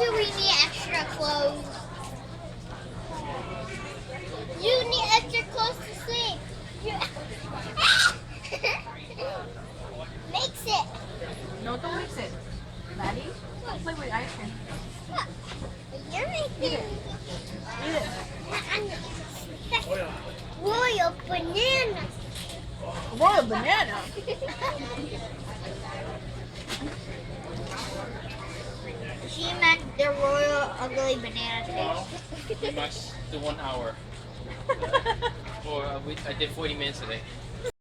you we need extra clothes. You need extra clothes to sleep. You... Mix it. No, don't mix it. Daddy, don't play with ice cream. You're Eat it. making Eat it. royal banana. Royal banana. She meant the royal ugly banana Tomorrow, taste. we must do 1 hour. Or I did 40 minutes today.